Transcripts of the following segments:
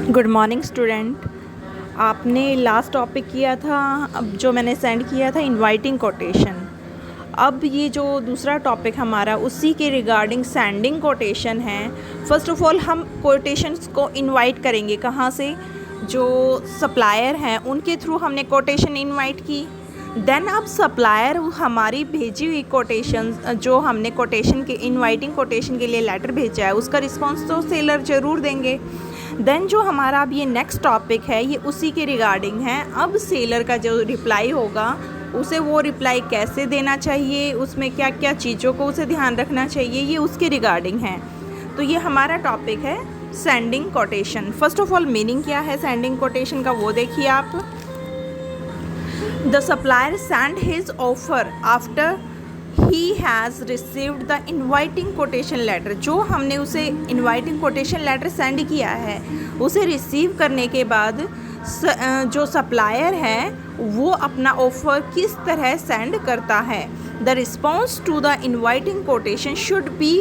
Good morning student. आपने last topic किया था, अब जो मैंने सेंड किया था इनवाइटिंग कोटेशन। अब ये जो दूसरा टॉपिक हमारा उसी के रिगार्डिंग सेंडिंग कोटेशन है। फर्स्ट ऑफ ऑल हम कोटेशंस को इनवाइट करेंगे कहाँ से? जो सप्लायर हैं उनके थ्रू हमने कोटेशन इनवाइट की। देन अब सप्लायर हमारी भेजी हुई कोटेशन, जो हमने कोटेशन के इनवाइटिंग कोटेशन के लिए लेटर भेजा है, उसका रिस्पांस तो सेलर ज़रूर देंगे। देन जो हमारा अब ये नेक्स्ट टॉपिक है ये उसी के रिगार्डिंग है। अब सेलर का जो रिप्लाई होगा उसे वो रिप्लाई कैसे देना चाहिए, उसमें क्या क्या चीज़ों को उसे ध्यान रखना चाहिए, ये उसके रिगार्डिंग है। तो ये हमारा टॉपिक है sending quotation. First of all meaning क्या है सेंडिंग कोटेशन का वो देखिए आप। The supplier send his offer after he has received the inviting quotation letter. जो हमने उसे इन्वाइटिंग कोटेशन लेटर सेंड किया है उसे रिसीव करने के बाद जो सप्लायर है वो अपना ऑफ़र किस तरह सेंड करता है। The response to the inviting quotation should be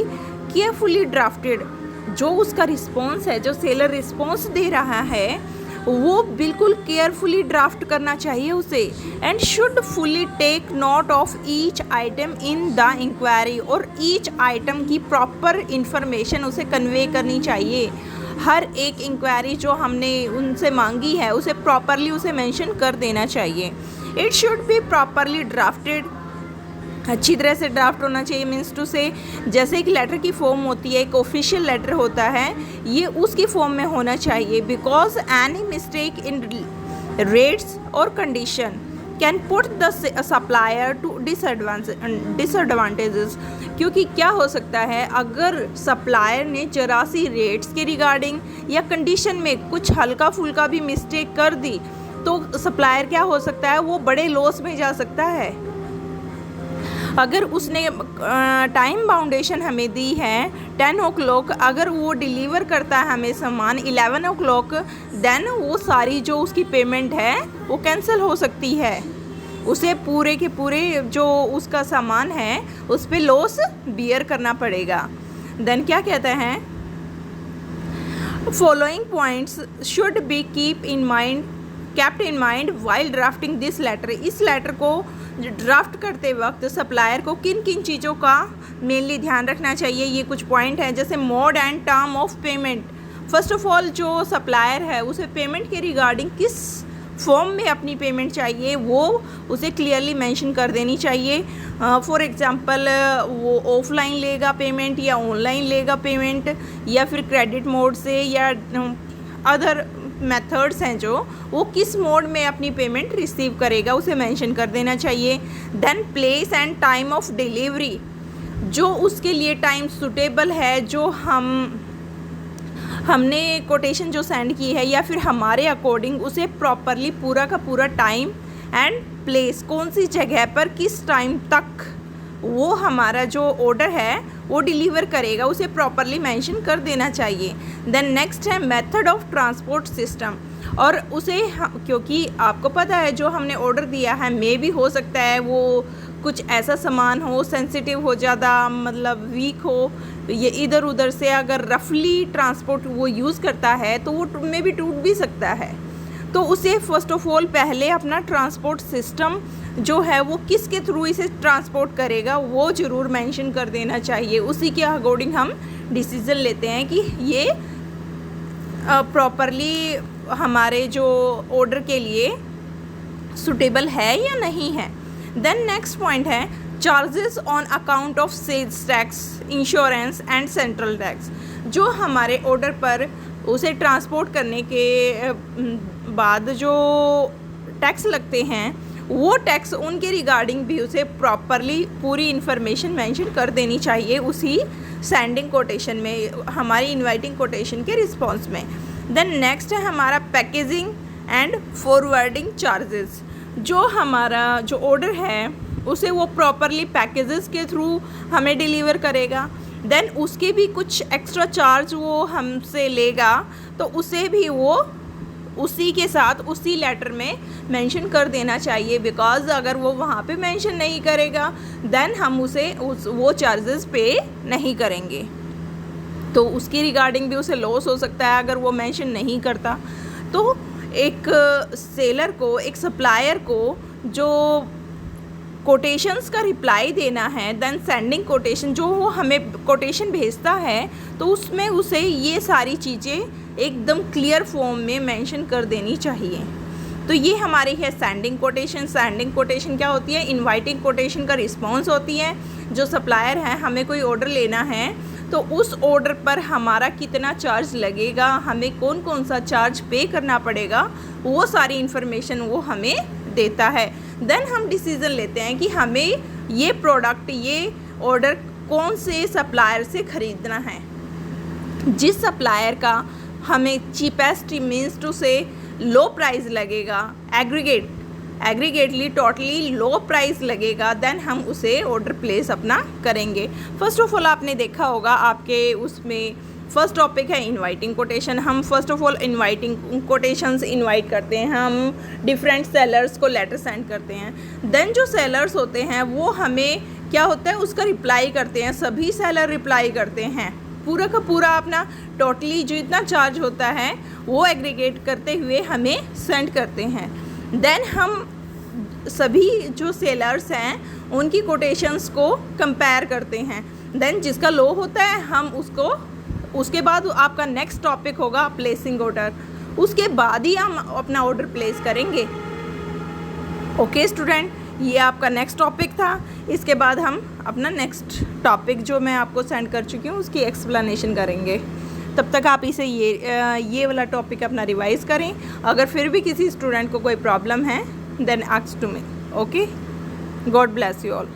carefully drafted. जो उसका रिस्पॉन्स है, जो सेलर रिस्पॉन्स दे रहा है, वो बिल्कुल केयरफुली ड्राफ्ट करना चाहिए उसे। And should fully take note of each item in the inquiry. और ईच आइटम की प्रॉपर इंफॉर्मेशन उसे कन्वे करनी चाहिए। हर एक इंक्वायरी जो हमने उनसे मांगी है उसे प्रॉपरली उसे मेंशन कर देना चाहिए। It should be properly drafted. अच्छी तरह से ड्राफ्ट होना चाहिए, मीन्स टू से जैसे एक लेटर की फॉर्म होती है, एक ऑफिशियल लेटर होता है, ये उसकी फॉर्म में होना चाहिए। Because any mistake in rates और condition can put the supplier to disadvantages. क्योंकि क्या हो सकता है, अगर सप्लायर ने जरा सी रेट्स के रिगार्डिंग या कंडीशन में कुछ हल्का फुल्का भी मिस्टेक कर दी तो सप्लायर क्या हो सकता है, वो बड़े लॉस में जा सकता है। अगर उसने टाइम बाउंडेशन हमें दी है 10 o'clock, अगर वो डिलीवर करता है हमें सामान 11 o'clock, देन वो सारी जो उसकी पेमेंट है वो कैंसिल हो सकती है। उसे पूरे के पूरे जो उसका सामान है उस पर लॉस बियर करना पड़ेगा। देन क्या कहते हैं, following points should be kept in mind while drafting this letter। इस लेटर को ड्राफ्ट करते वक्त सप्लायर को किन किन चीज़ों का मेनली ध्यान रखना चाहिए, ये कुछ पॉइंट हैं। जैसे mode and term of payment. First of all जो सप्लायर है उसे पेमेंट के रिगार्डिंग किस फॉर्म में अपनी पेमेंट चाहिए वो उसे क्लियरली मेंशन कर देनी चाहिए। फॉर एग्जांपल वो ऑफलाइन लेगा पेमेंट या ऑनलाइन लेगा पेमेंट, या फिर क्रेडिट मोड से, या अदर मेथड्स हैं जो वो किस मोड में अपनी पेमेंट रिसीव करेगा उसे मेंशन कर देना चाहिए। Then place and time of delivery. जो उसके लिए टाइम सूटेबल है, जो हमने कोटेशन जो सेंड की है या फिर हमारे अकॉर्डिंग उसे प्रॉपरली पूरा का पूरा टाइम एंड प्लेस, कौन सी जगह पर किस टाइम तक वो हमारा जो ऑर्डर है वो डिलीवर करेगा उसे प्रॉपरली मेंशन कर देना चाहिए। देन नेक्स्ट है मेथड ऑफ ट्रांसपोर्ट सिस्टम। और उसे क्योंकि आपको पता है जो हमने ऑर्डर दिया है मे भी हो सकता है वो कुछ ऐसा सामान हो, सेंसिटिव हो, ज़्यादा मतलब वीक हो, ये इधर उधर से अगर रफली ट्रांसपोर्ट वो यूज़ करता है तो वो में भी टूट भी सकता है। तो उसे फर्स्ट ऑफ ऑल पहले अपना ट्रांसपोर्ट सिस्टम जो है वो किसके थ्रू इसे ट्रांसपोर्ट करेगा वो ज़रूर मेंशन कर देना चाहिए। उसी के अकॉर्डिंग हम डिसीज़न लेते हैं कि ये प्रॉपरली हमारे जो ऑर्डर के लिए सूटेबल है या नहीं है। देन नेक्स्ट पॉइंट है charges on account of sales tax, insurance and central tax. जो हमारे ऑर्डर पर उसे ट्रांसपोर्ट करने के बाद जो टैक्स लगते हैं वो टैक्स उनके रिगार्डिंग भी उसे प्रॉपरली पूरी इन्फॉर्मेशन मेंशन कर देनी चाहिए उसी सेंडिंग कोटेशन में, हमारी इनवाइटिंग कोटेशन के रिस्पॉन्स में। देन नेक्स्ट है हमारा पैकेजिंग एंड फॉरवर्डिंग चार्जेस। जो हमारा जो ऑर्डर है उसे वो प्रॉपरली पैकेजेस के थ्रू हमें डिलीवर करेगा। देन उसके भी कुछ एक्स्ट्रा चार्ज वो हमसे लेगा तो उसे भी वो उसी के साथ उसी लेटर में मेंशन कर देना चाहिए। बिकॉज़ अगर वो वहाँ पे मेंशन नहीं करेगा देन हम उसे वो चार्जेस पे नहीं करेंगे। तो उसकी रिगार्डिंग भी उसे लॉस हो सकता है अगर वो मेंशन नहीं करता। तो एक सेलर को, एक सप्लायर को जो कोटेशंस का रिप्लाई देना है, देन सेंडिंग कोटेशन, जो वो हमें कोटेशन भेजता है तो उसमें उसे ये सारी चीज़ें एकदम क्लियर फॉर्म में मेंशन कर देनी चाहिए। तो ये हमारी है सेंडिंग कोटेशन। सेंडिंग कोटेशन क्या होती है? इनवाइटिंग कोटेशन का रिस्पॉन्स होती है। जो सप्लायर है, हमें कोई ऑर्डर लेना है तो उस ऑर्डर पर हमारा कितना चार्ज लगेगा, हमें कौन कौन सा चार्ज पे करना पड़ेगा, वो सारी इन्फॉर्मेशन वो हमें देता है। देन हम डिसीज़न लेते हैं कि हमें ये प्रोडक्ट, ये ऑर्डर कौन से सप्लायर से ख़रीदना है। जिस सप्लायर का हमें चीपेस्ट मीन्स टू से लो प्राइस लगेगा, एग्रीगेटली टोटली लो प्राइस लगेगा, देन हम उसे ऑर्डर प्लेस अपना करेंगे। फर्स्ट ऑफ ऑल आपने देखा होगा आपके उसमें फर्स्ट टॉपिक है इनवाइटिंग कोटेशन। हम first of all inviting quotations invite करते हैं, हम डिफरेंट सेलर्स को लेटर सेंड करते हैं। देन जो सेलर्स होते हैं वो हमें क्या होता है उसका रिप्लाई करते हैं, सभी सेलर रिप्लाई करते हैं, पूरा का पूरा अपना टोटली जो इतना चार्ज होता है वो एग्रीगेट करते हुए हमें सेंड करते हैं। देन हम सभी जो सेलर्स हैं उनकी कोटेशंस को कंपेयर करते हैं। देन जिसका लो होता है हम उसको, उसके बाद आपका नेक्स्ट टॉपिक होगा प्लेसिंग ऑर्डर, उसके बाद ही हम अपना ऑर्डर प्लेस करेंगे। ओके स्टूडेंट, ये आपका नेक्स्ट टॉपिक था। इसके बाद हम अपना नेक्स्ट टॉपिक जो मैं आपको सेंड कर चुकी हूँ उसकी एक्सप्लेनेशन करेंगे। तब तक आप इसे ये वाला टॉपिक अपना रिवाइज़ करें। अगर फिर भी किसी स्टूडेंट को कोई प्रॉब्लम है then ask to me. Okay, God bless you all.